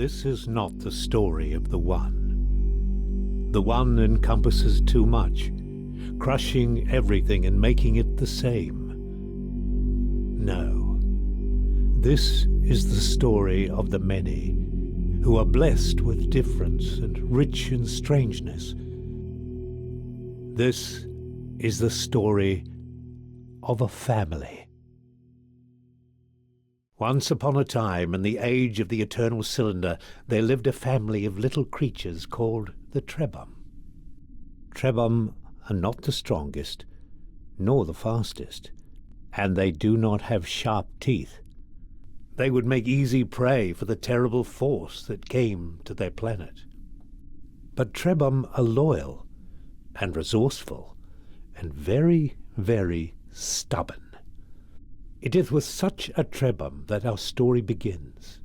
This is not the story of the One. The One encompasses too much, crushing everything and making it the same. No. This is the story of the many, who are blessed with difference and rich in strangeness. This is the story of a family. Once upon a time, in the age of the eternal cylinder, there lived a family of little creatures called the Trebhum. Trebhum are not the strongest, nor the fastest, and they do not have sharp teeth. They would make easy prey for the terrible force that came to their planet. But Trebhum are loyal and resourceful and very, very stubborn. It is with such a Trebhum that our story begins.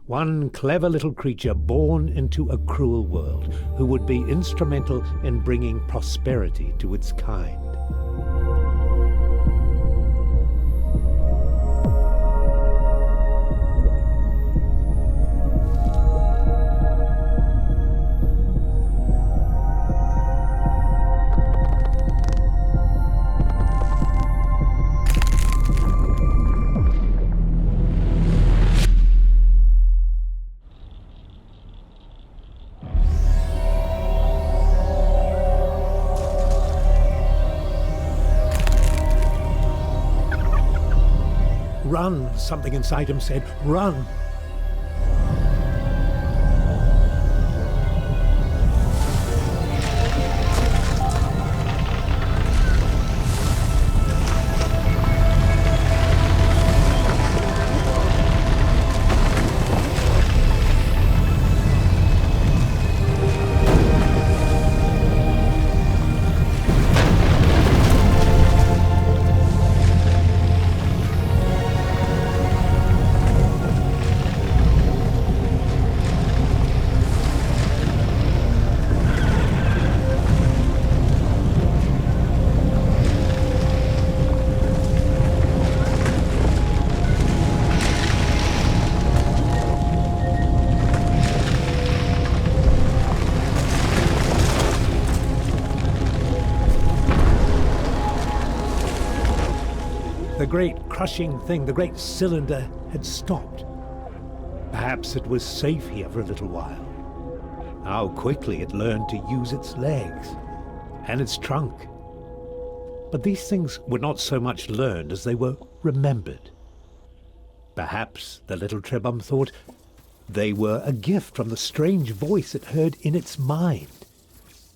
One clever little creature born into a cruel world who would be instrumental in bringing prosperity to its kind. Run, something inside him said, run. The great crushing thing, the great cylinder, had stopped. Perhaps it was safe here for a little while. How quickly it learned to use its legs and its trunk. But these things were not so much learned as they were remembered. Perhaps the little Trebhum thought they were a gift from the strange voice it heard in its mind.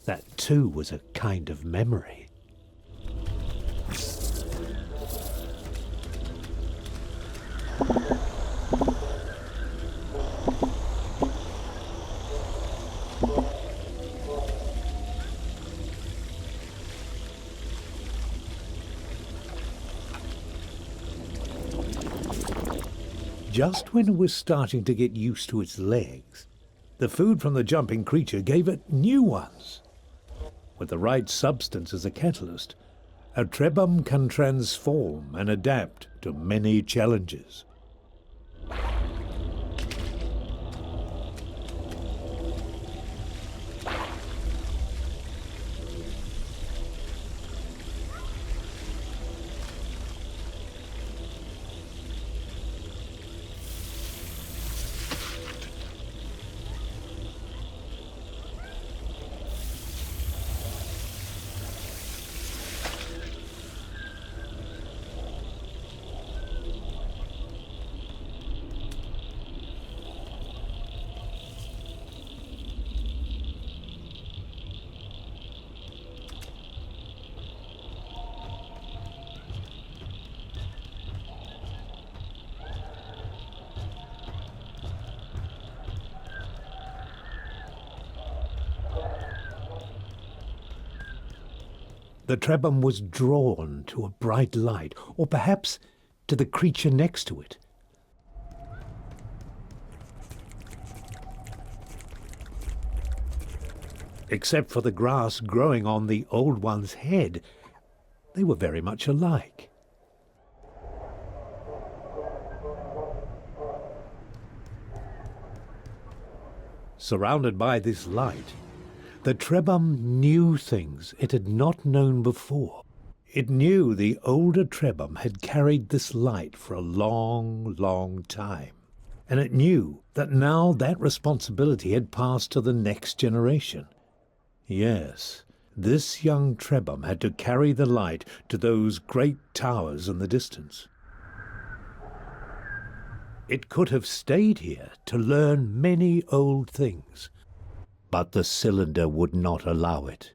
That too was a kind of memory. Just when it was starting to get used to its legs, the food from the jumping creature gave it new ones. With the right substance as a catalyst, a Trebhum can transform and adapt to many challenges. The Trebhum was drawn to a bright light, or perhaps to the creature next to it. Except for the grass growing on the old one's head, they were very much alike. Surrounded by this light, the Trebhum knew things it had not known before. It knew the older Trebhum had carried this light for a long, long time. And it knew that now that responsibility had passed to the next generation. Yes, this young Trebhum had to carry the light to those great towers in the distance. It could have stayed here to learn many old things, but the cylinder would not allow it.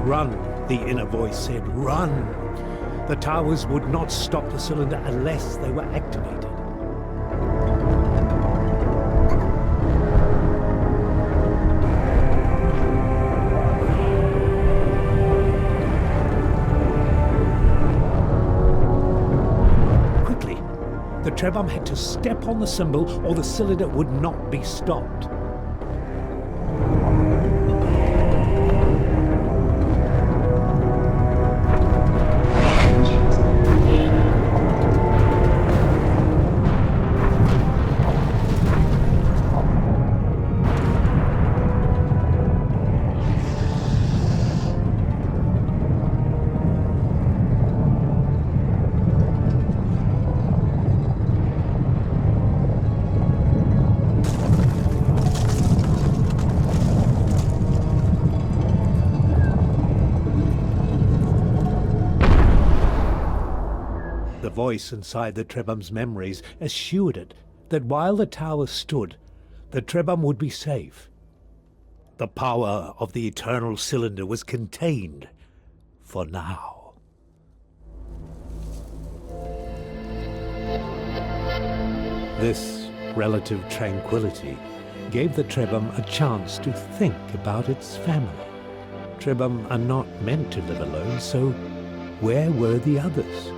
Run, the inner voice said, run! The towers would not stop the cylinder unless they were activated. Quickly, the Trebhum had to step on the symbol or the cylinder would not be stopped. The voice inside the Trebhum's memories assured it that while the tower stood, the Trebhum would be safe. The power of the eternal cylinder was contained for now. This relative tranquility gave the Trebhum a chance to think about its family. Trebhum are not meant to live alone, so where were the others?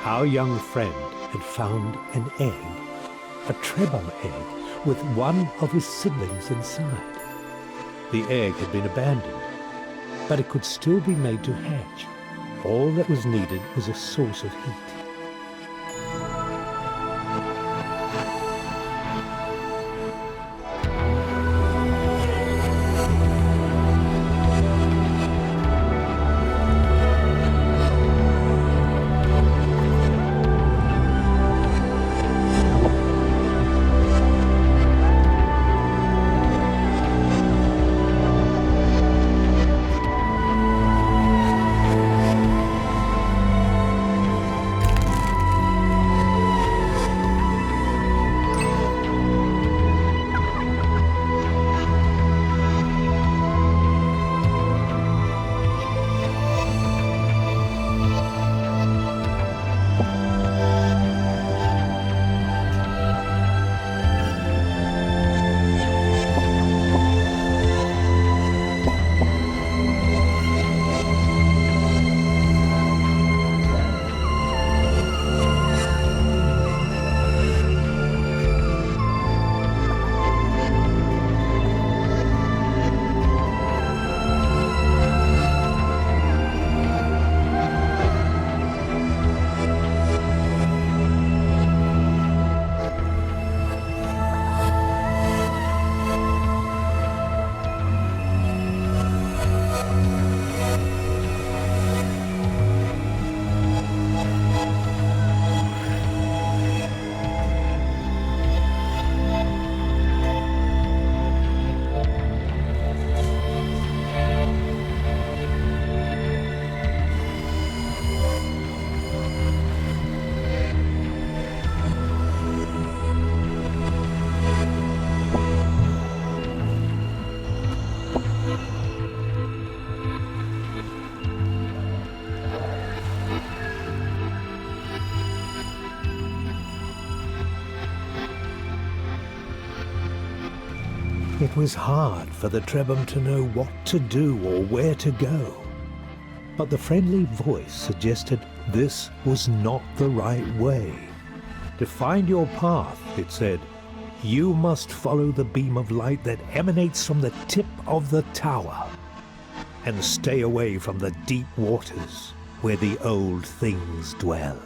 Our young friend had found an egg, a Trebhum egg, with one of his siblings inside. The egg had been abandoned, but it could still be made to hatch. All that was needed was a source of heat. It was hard for the Trebhum to know what to do or where to go. But the friendly voice suggested this was not the right way. To find your path, it said, you must follow the beam of light that emanates from the tip of the tower, and stay away from the deep waters where the old things dwell.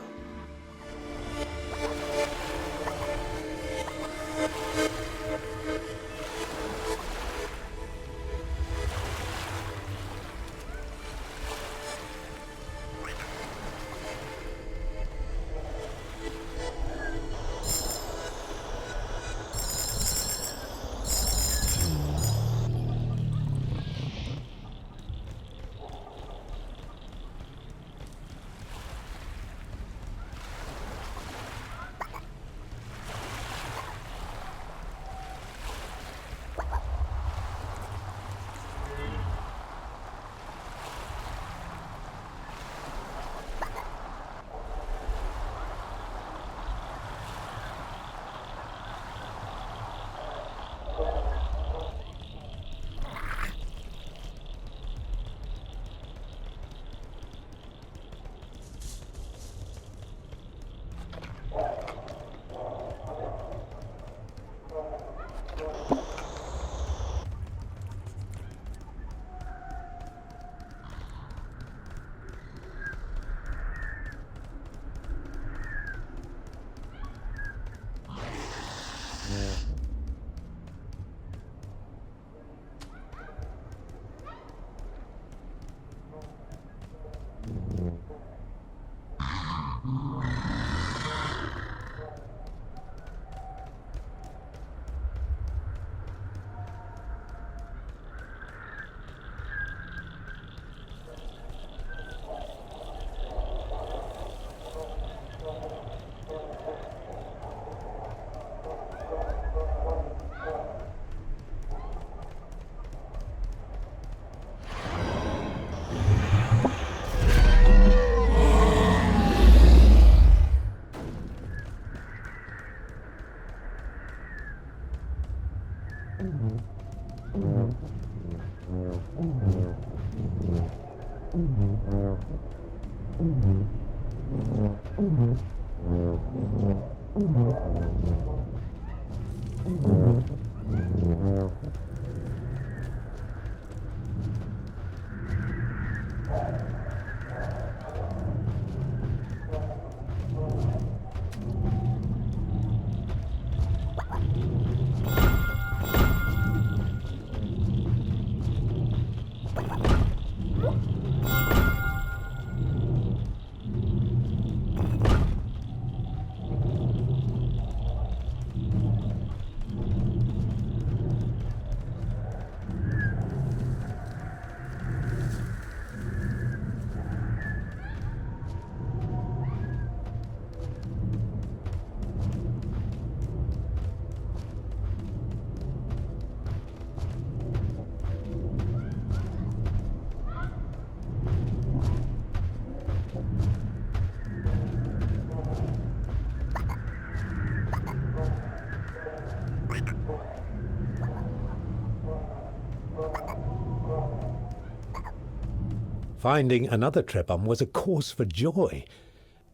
Finding another Trebhum was a cause for joy,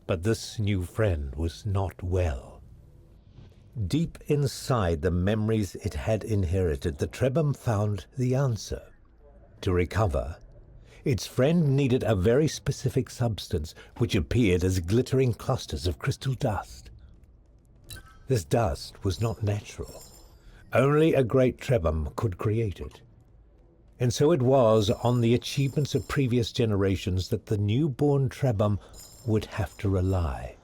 but this new friend was not well. Deep inside the memories it had inherited, the Trebhum found the answer. To recover, its friend needed a very specific substance which appeared as glittering clusters of crystal dust. This dust was not natural. Only a great Trebhum could create it. And so it was on the achievements of previous generations that the newborn Trebhum would have to rely.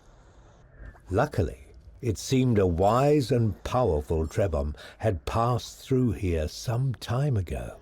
Luckily, it seemed a wise and powerful Trebhum had passed through here some time ago.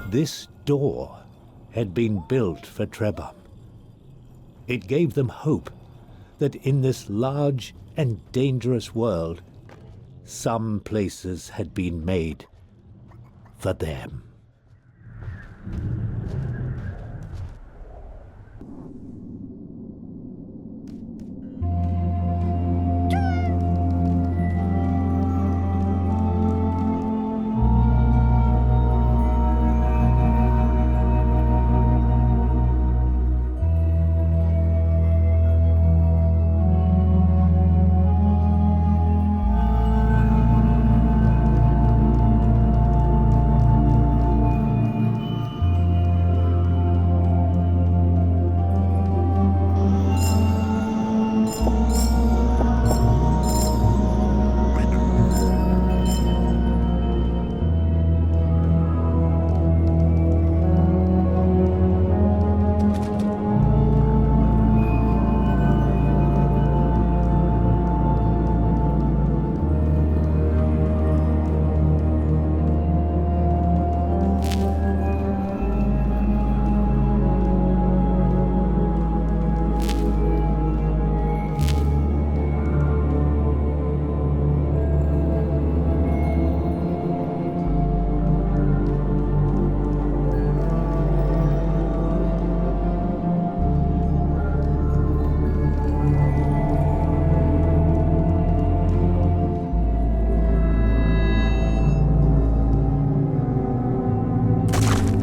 This door had been built for Trebhum. It gave them hope that in this large and dangerous world, some places had been made for them.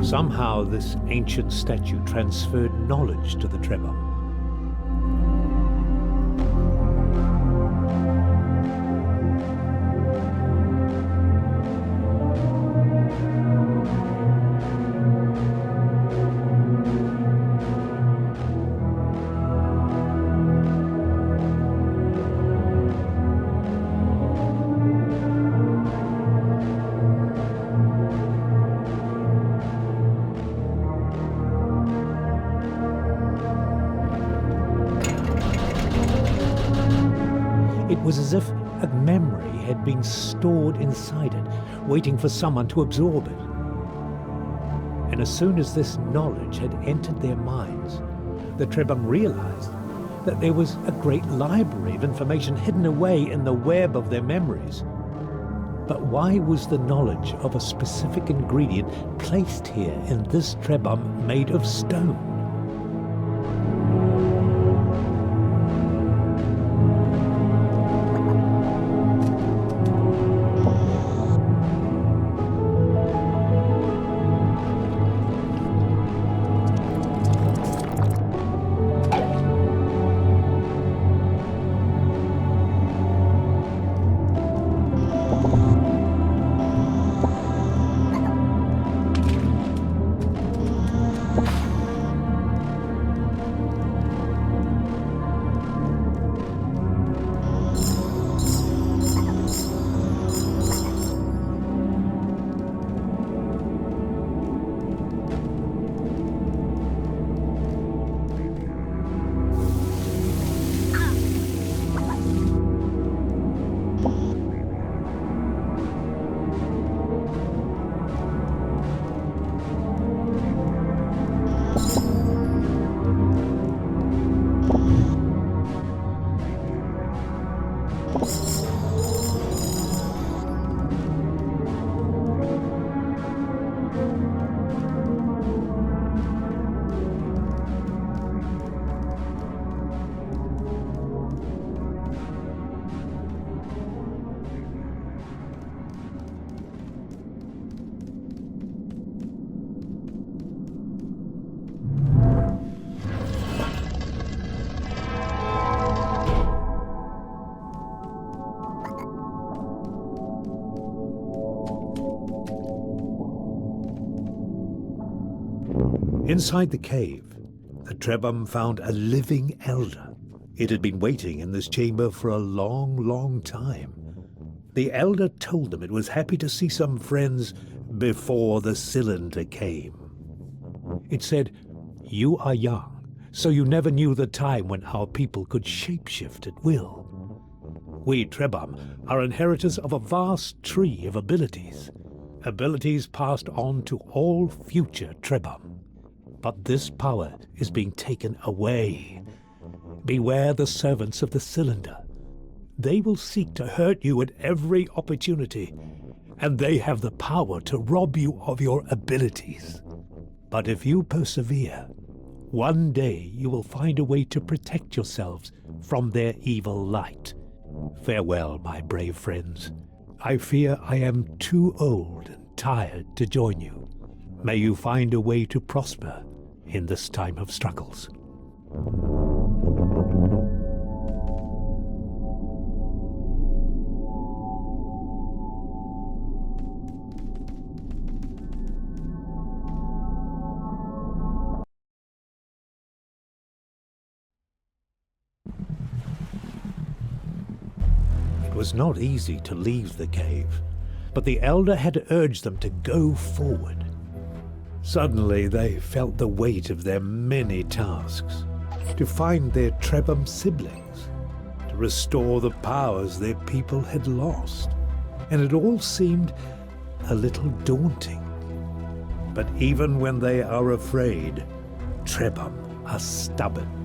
Somehow this ancient statue transferred knowledge to the Trebhum. It was as if a memory had been stored inside it, waiting for someone to absorb it. And as soon as this knowledge had entered their minds, the Trebhum realized that there was a great library of information hidden away in the web of their memories. But why was the knowledge of a specific ingredient placed here in this Trebhum made of stone? Inside the cave, the Trebhum found a living elder. It had been waiting in this chamber for a long, long time. The elder told them it was happy to see some friends before the cylinder came. It said, "You are young, so you never knew the time when our people could shapeshift at will. We Trebhum are inheritors of a vast tree of abilities, abilities passed on to all future Trebhum. But this power is being taken away. Beware the servants of the cylinder. They will seek to hurt you at every opportunity, and they have the power to rob you of your abilities. But if you persevere, one day you will find a way to protect yourselves from their evil light. Farewell, my brave friends. I fear I am too old and tired to join you. May you find a way to prosper in this time of struggles. It was not easy to leave the cave, but the elder had urged them to go forward. Suddenly they felt the weight of their many tasks, to find their Trebhum siblings, to restore the powers their people had lost, and it all seemed a little daunting. But even when they are afraid, Trebhum are stubborn.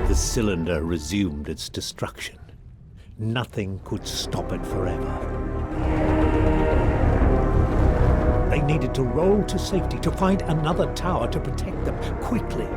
The cylinder resumed its destruction. Nothing could stop it forever. They needed to roll to safety, to find another tower to protect them quickly.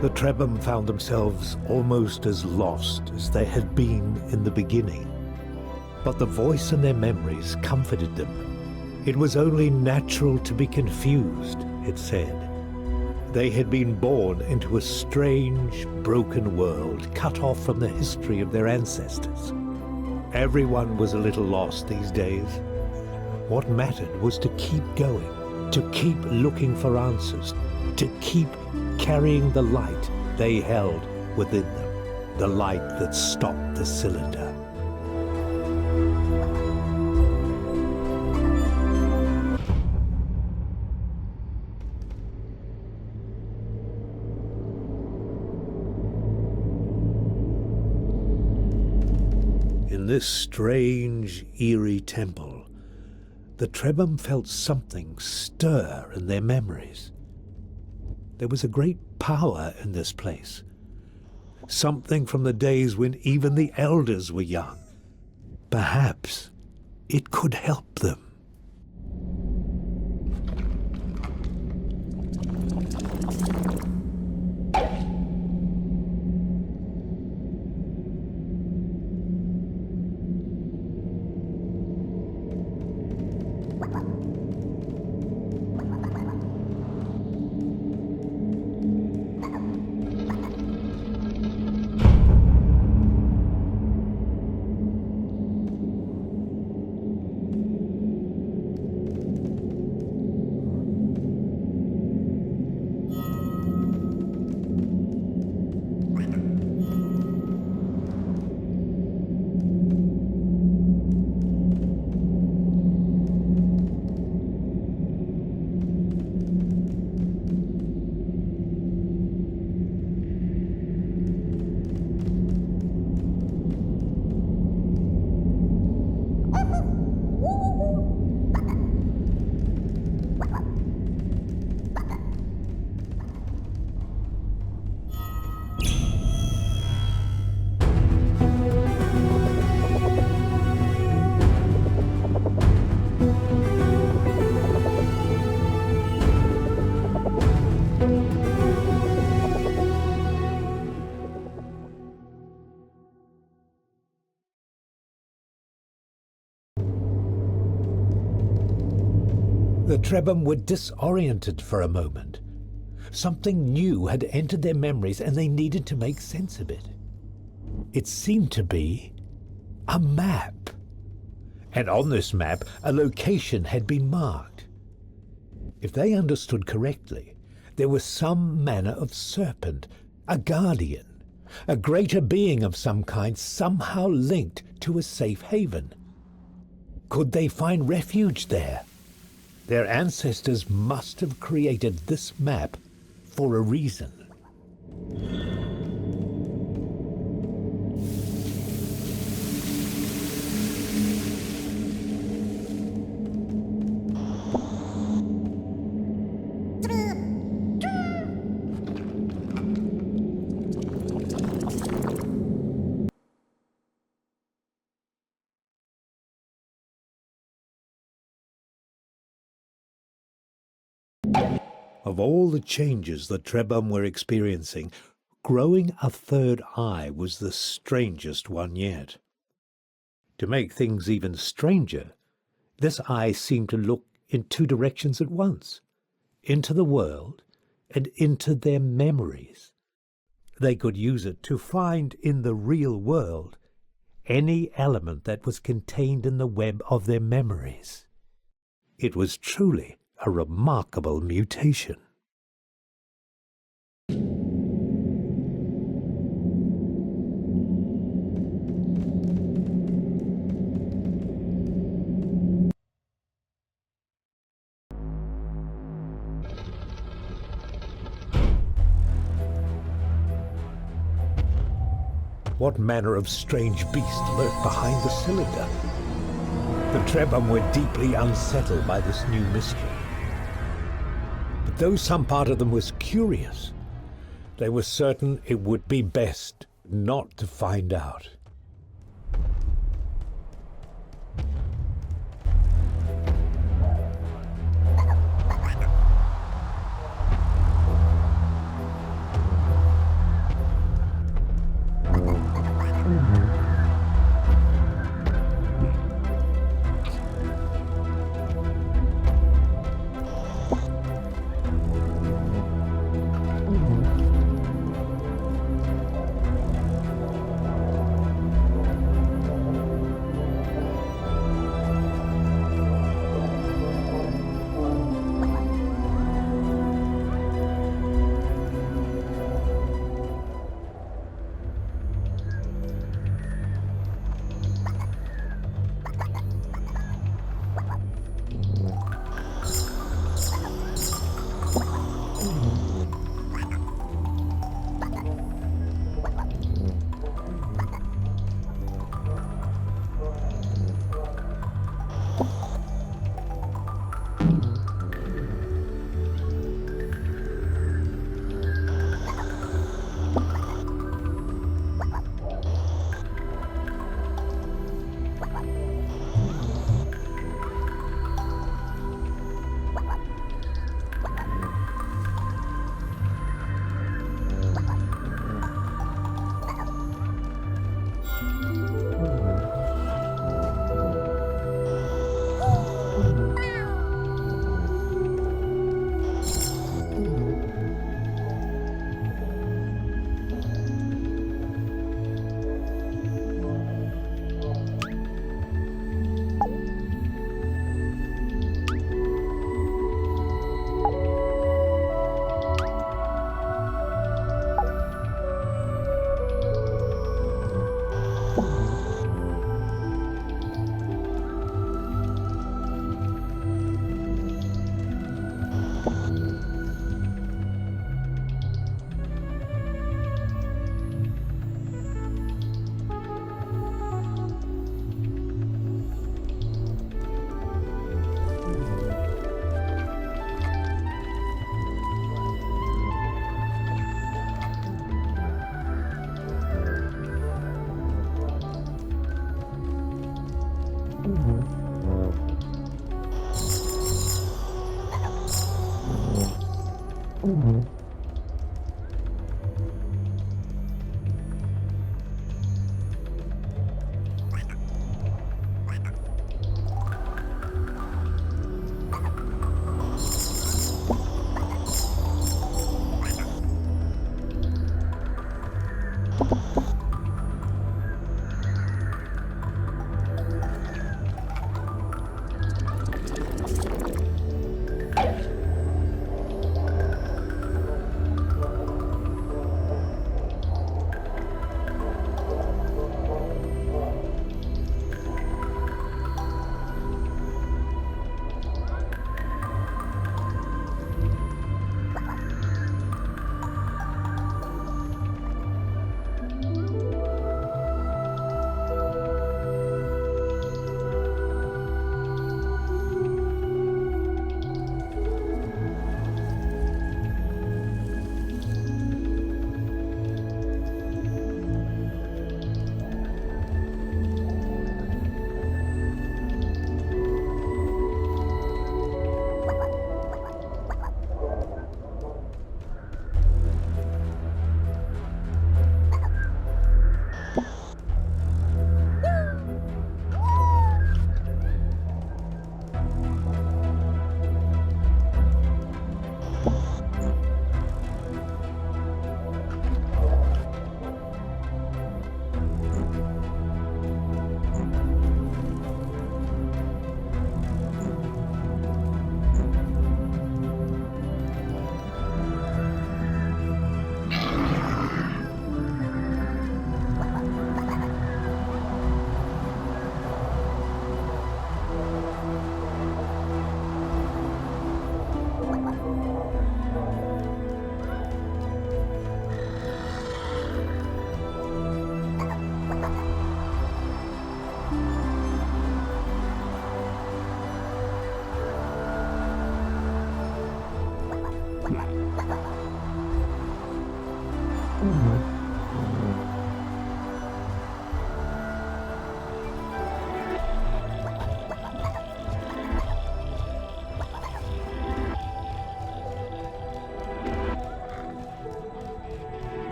The Trebhum found themselves almost as lost as they had been in the beginning. But the voice in their memories comforted them. It was only natural to be confused, it said. They had been born into a strange, broken world, cut off from the history of their ancestors. Everyone was a little lost these days. What mattered was to keep going, to keep looking for answers, to keep carrying the light they held within them, the light that stopped the cylinder. In this strange, eerie temple, the Trebhum felt something stir in their memories. There was a great power in this place, something from the days when even the elders were young. Perhaps it could help them. The Trebhum were disoriented for a moment. Something new had entered their memories and they needed to make sense of it. It seemed to be a map. And on this map, a location had been marked. If they understood correctly, there was some manner of serpent, a guardian, a greater being of some kind, somehow linked to a safe haven. Could they find refuge there? Their ancestors must have created this map for a reason. Of all the changes the Trebhum were experiencing, growing a third eye was the strangest one yet. To make things even stranger, this eye seemed to look in two directions at once, into the world and into their memories. They could use it to find in the real world any element that was contained in the web of their memories. It was truly a remarkable mutation. What manner of strange beast lurked behind the cylinder? The Trebhum were deeply unsettled by this new mystery. But though some part of them was curious, they were certain it would be best not to find out.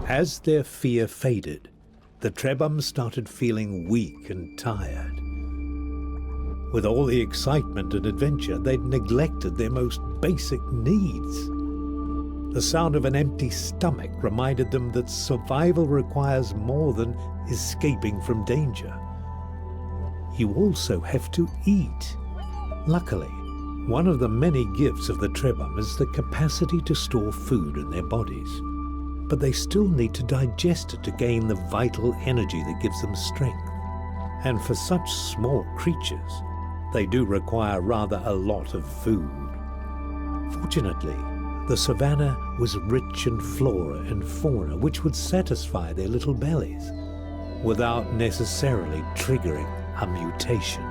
As their fear faded, the Trebhums started feeling weak and tired. With all the excitement and adventure, they'd neglected their most basic needs. The sound of an empty stomach reminded them that survival requires more than escaping from danger. You also have to eat. Luckily, one of the many gifts of the Trebhum is the capacity to store food in their bodies. But they still need to digest it to gain the vital energy that gives them strength. And for such small creatures, they do require rather a lot of food. Fortunately, the savannah was rich in flora and fauna which would satisfy their little bellies without necessarily triggering a mutation.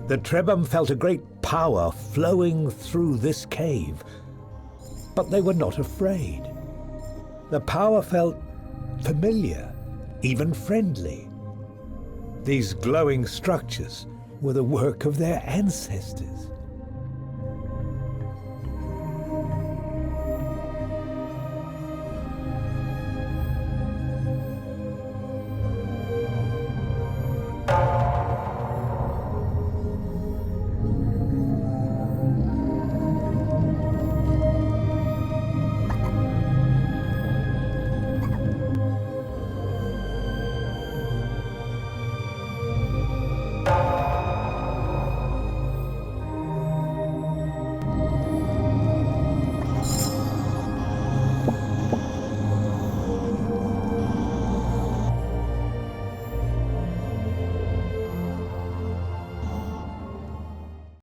The Trebhum felt a great power flowing through this cave, but they were not afraid. The power felt familiar, even friendly. These glowing structures were the work of their ancestors.